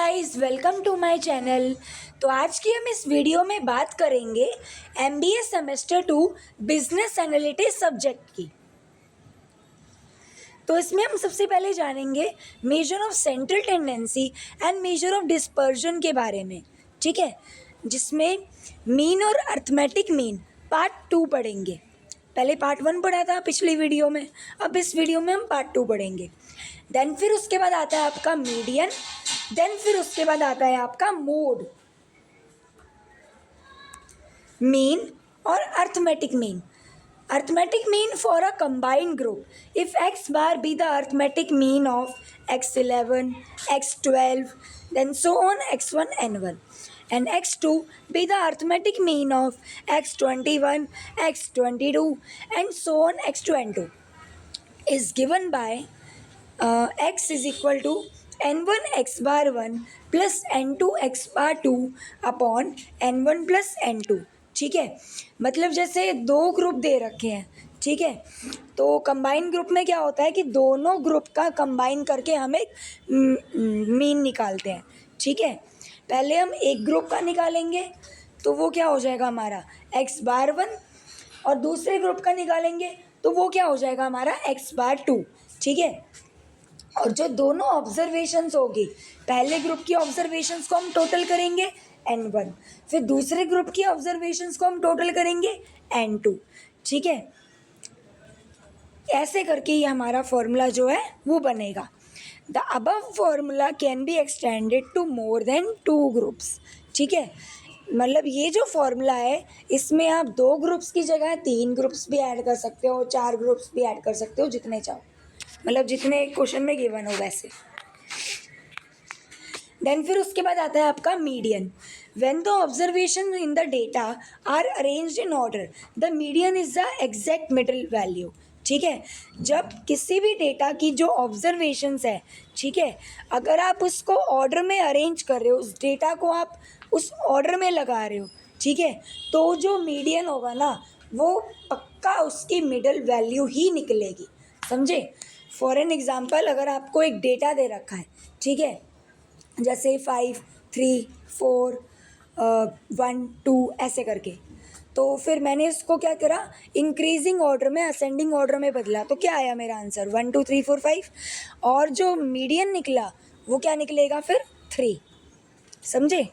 Guys, welcome to my channel. तो आज की हम इस वीडियो में बात करेंगे MBA semester 2 business analytics subject की। तो इसमें हम सबसे पहले जानेंगे measure of central tendency and measure of dispersion के बारे में, ठीक है, जिसमें मीन और अर्थमेटिक मीन पार्ट 2 पढ़ेंगे। पहले पार्ट 1 पढ़ा था पिछली वीडियो में, अब इस वीडियो में हम पार्ट 2 पढ़ेंगे। देन फिर उसके बाद आता है आपका मीडियन, देन फिर उसके बाद आता है आपका मोड, मीन और arithmetic mean. Arithmetic mean for a combined group. If x bar be the arithmetic mean of x11, x12, then so on x1, n1, and x2 be the arithmetic mean of x21, x22, and so on x2, n2, is given by x is equal to n1 x bar 1 plus n2 x bar 2 upon n1 plus n2। ठीक है, मतलब जैसे दो group दे रखे हैं, ठीक है, तो कंबाइन ग्रुप में क्या होता है कि दोनों ग्रुप का कंबाइन करके हम एक मीन निकालते हैं। ठीक है, पहले हम एक ग्रुप का निकालेंगे तो वो क्या हो जाएगा हमारा x बार 1, और दूसरे ग्रुप का निकालेंगे तो वो क्या हो जाएगा हमारा x बार 2। ठीक है, और जो दोनों ऑब्जर्वेशंस होगी, पहले ग्रुप की ऑब्जर्वेशंस को हम टोटल करेंगे n1, फिर दूसरे ग्रुप की ऑब्जर्वेशंस को हम टोटल करेंगे n2। ठीक है, ऐसे करके ये हमारा फॉर्मूला जो है वो बनेगा। The above formula can be extended to more than 2 groups. ठीक है, मतलब ये जो फॉर्मूला है इसमें आप 2 ग्रुप्स की जगह 3 ग्रुप्स भी ऐड कर सकते हो, 4 ग्रुप्स भी ऐड कर सकते हो, जितने चाहो, मतलब जितने क्वेश्चन में गिवन हो वैसे। देन फिर उसके बाद आता है आपका median. When the observation in the data are arranged in order, the median is the exact middle value. ठीक है, जब किसी भी डेटा की जो ऑब्जर्वेशंस है, ठीक है, अगर आप उसको ऑर्डर में अरेंज कर रहे हो, उस डेटा को आप उस ऑर्डर में लगा रहे हो, ठीक है, तो जो मीडियन होगा ना वो पक्का उसकी मिडल वैल्यू ही निकलेगी। समझे? फॉर एन एग्जाम्पल, अगर आपको एक डेटा दे रखा है, ठीक है, जैसे 5, 3, 4, 1, 2 ऐसे करके, तो फिर मैंने इसको क्या करा, इंक्रीजिंग ऑर्डर में, असेंडिंग ऑर्डर में बदला, तो क्या आया मेरा आंसर 1 2 3 4 5, और जो मीडियन निकला वो क्या निकलेगा फिर 3। समझे?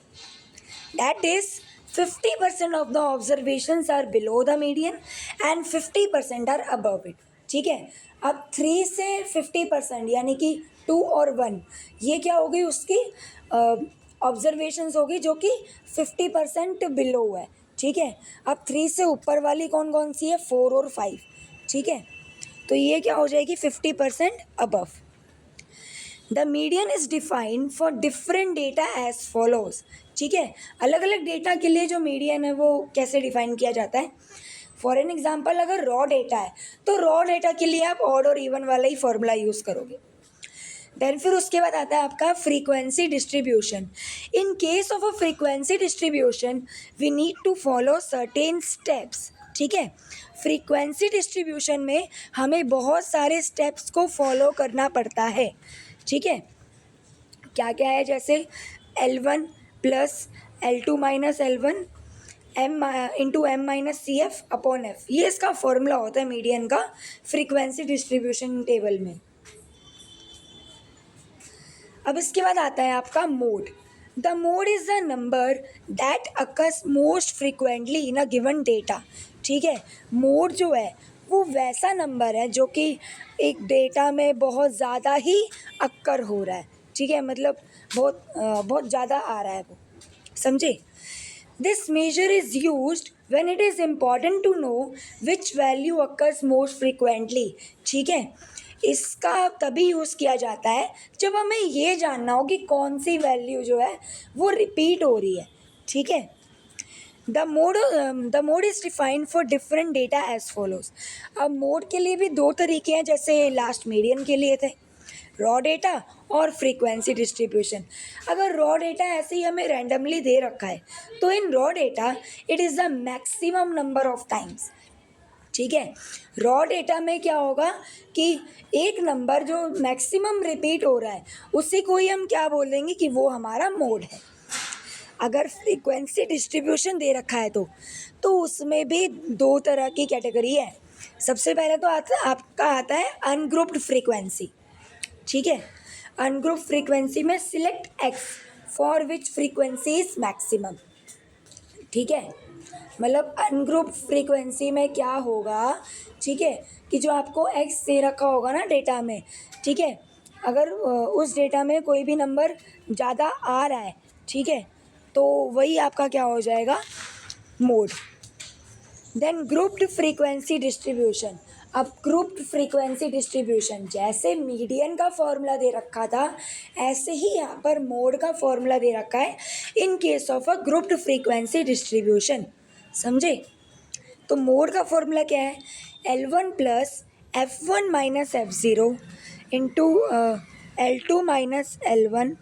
That is 50% of the observations are below the median and 50% are above it. ठीक है, अब 3 से 50% यानी कि 2 और 1, ये क्या होगी उसकी ऑब्जर्वेशंस होगी जो कि 50% बिलो है। ठीक है, अब 3 से ऊपर वाली कौन कौन सी है, 4 और 5। ठीक है, तो ये क्या हो जाएगी 50% above. The median is defined for different data as follows. ठीक है, अलग अलग डेटा के लिए जो मीडियन है वो कैसे डिफाइन किया जाता है। फॉर एन एग्जाम्पल, अगर रॉ डेटा है तो रॉ डेटा के लिए आप ऑड और इवन वाला ही फॉर्मूला यूज़ करोगे। देन फिर उसके बाद आता है आपका frequency distribution. In case of a frequency distribution we need to follow certain steps. ठीक है, फ्रीक्वेंसी डिस्ट्रीब्यूशन में हमें बहुत सारे स्टेप्स को फॉलो करना पड़ता है। ठीक है, क्या क्या है, जैसे L1 plus L2 minus L1 m into m minus c f upon f, ये इसका फॉर्मूला होता है मीडियन का फ्रीक्वेंसी डिस्ट्रीब्यूशन टेबल में। अब इसके बाद आता है आपका mode. The mode is the number that occurs most frequently in a given data. ठीक है, मोड जो है वो वैसा नंबर है जो कि एक डेटा में बहुत ज़्यादा ही अक्कर हो रहा है। ठीक है, मतलब बहुत ज़्यादा आ रहा है वो। समझे? This measure is used when it is important to know which value occurs most frequently। ठीक है, इसका तभी यूज़ किया जाता है जब हमें ये जानना हो कि कौन सी वैल्यू जो है वो रिपीट हो रही है। ठीक है, the mode is defined for different data as follows. अब मोड के लिए भी 2 तरीके हैं, जैसे लास्ट मीडियन के लिए थे, रॉ डेटा और फ्रीक्वेंसी डिस्ट्रीब्यूशन। अगर रॉ डेटा ऐसे ही हमें रैंडमली दे रखा है तो in raw data it is the maximum number of times. ठीक है। रॉ डेटा में क्या होगा कि एक नंबर जो मैक्सिमम रिपीट हो रहा है उसी को ही हम क्या बोलेंगे कि वो हमारा मोड है। अगर फ्रीक्वेंसी डिस्ट्रीब्यूशन दे रखा है तो उसमें भी दो तरह की कैटेगरी है। सबसे पहले तो आपका आता है अनग्रुप्ड फ्रीक्वेंसी, ठीक है। अनग्रुप्ड फ्रीक्वेंसी में select x for which frequency is maximum, ठीक है। मतलब अनग्रुप्ड फ्रीक्वेंसी में क्या होगा, ठीक है, कि जो आपको एक्स दे रखा होगा ना डेटा में, ठीक है, अगर उस डेटा में कोई भी नंबर ज़्यादा आ रहा है, ठीक है, तो वही आपका क्या हो जाएगा, mode. Then grouped frequency distribution. अब ग्रुप्ड फ्रीक्वेंसी डिस्ट्रीब्यूशन जैसे मीडियन का फॉर्मूला दे रखा था ऐसे ही यहाँ पर मोड का फॉर्मूला दे रखा है इन case of a grouped frequency distribution, समझे। तो मोड का फॉर्मूला क्या है, L1 plus F1 minus F0 into L2 minus L1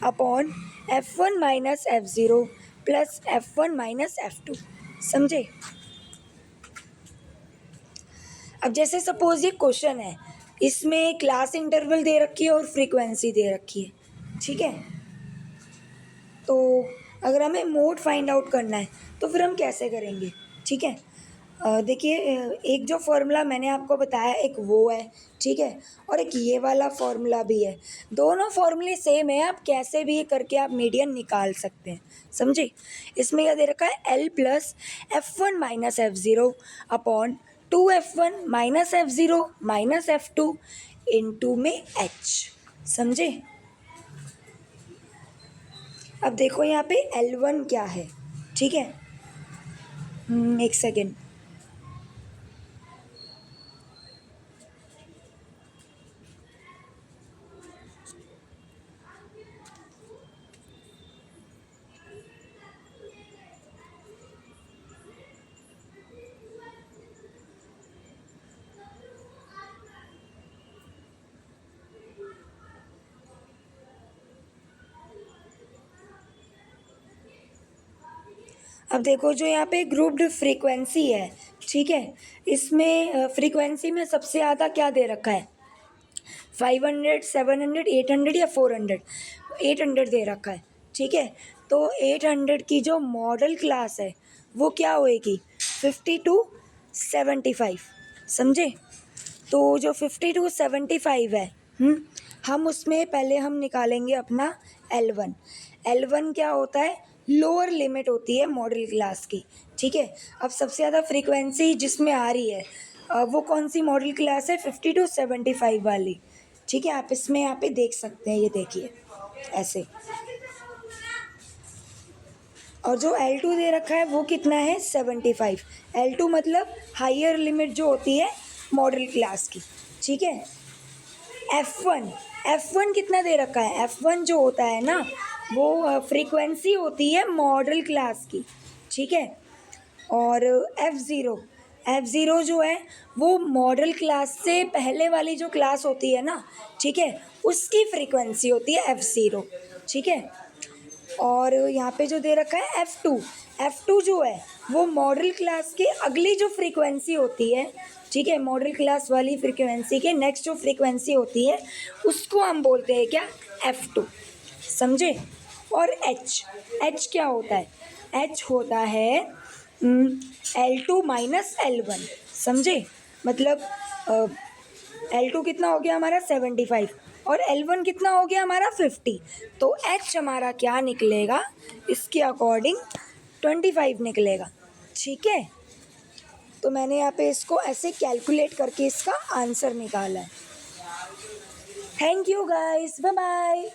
upon F1 minus F0 plus F1 minus F2, समझे। अब जैसे सपोज ये क्वेश्चन है, इसमें क्लास इंटरवल दे रखी है और फ्रीक्वेंसी दे रखी है, ठीक है। तो अगर हमें मोड फाइंड आउट करना है तो फिर हम कैसे करेंगे, ठीक है। देखिए, एक जो फॉर्मूला मैंने आपको बताया एक वो है, ठीक है, और एक ये वाला फॉर्मूला भी है। दोनों फॉर्मूले सेम है, आप कैसे भी करके आप मीडियन निकाल सकते हैं, समझे। इसमें क्या दे रखा है, L plus F1 minus F0 upon 2F1 minus F0 minus F2 into में H, समझे। अब देखो यहाँ पे L1 क्या है, ठीक है। एक सेकेंड। अब देखो जो यहाँ पे ग्रुप्ड फ्रीक्वेंसी है, ठीक है, इसमें फ्रीक्वेंसी में सबसे ज़्यादा क्या दे रखा है, 500 700 800 या 400, 800 दे रखा है, ठीक है। तो 800 की जो मॉडल क्लास है वो क्या होएगी, 50 to 75, समझे। तो जो 50 to 75 है, हम उसमें पहले हम निकालेंगे अपना L1। L1 क्या होता है, लोअर लिमिट होती है मॉडल क्लास की, ठीक है। अब सबसे ज़्यादा फ्रीक्वेंसी जिसमें आ रही है वो कौन सी मॉडल क्लास है, 50 to 75 वाली, ठीक है। आप इसमें यहाँ पे देख सकते हैं, ये देखिए ऐसे। और जो L2 दे रखा है वो कितना है, 75। L2 मतलब हायर लिमिट जो होती है मॉडल क्लास की, ठीक है। F1 कितना दे रखा है, F1 जो होता है ना वो फ्रीक्वेंसी होती है मॉडल क्लास की, ठीक है। और F0 जो है वो मॉडल क्लास से पहले वाली जो क्लास होती है ना, ठीक है, उसकी फ्रीक्वेंसी होती है F0, ठीक है। और यहाँ पे जो दे रखा है F2 जो है वो मॉडल क्लास के अगली जो फ्रीक्वेंसी होती है, ठीक है, मॉडल क्लास वाली फ्रीक्वेंसी के नेक्स्ट जो फ्रीक्वेंसी होती है उसको हम बोलते हैं क्या, F2, समझे। और H क्या होता है, H होता है L2 माइनस L1, समझे। मतलब L2 कितना हो गया हमारा 75 और L1 कितना हो गया हमारा 50, तो H हमारा क्या निकलेगा, इसके अकॉर्डिंग 25 निकलेगा, ठीक है। तो मैंने यहाँ पे इसको ऐसे कैलकुलेट करके इसका आंसर निकाला है। Thank you guys, bye bye.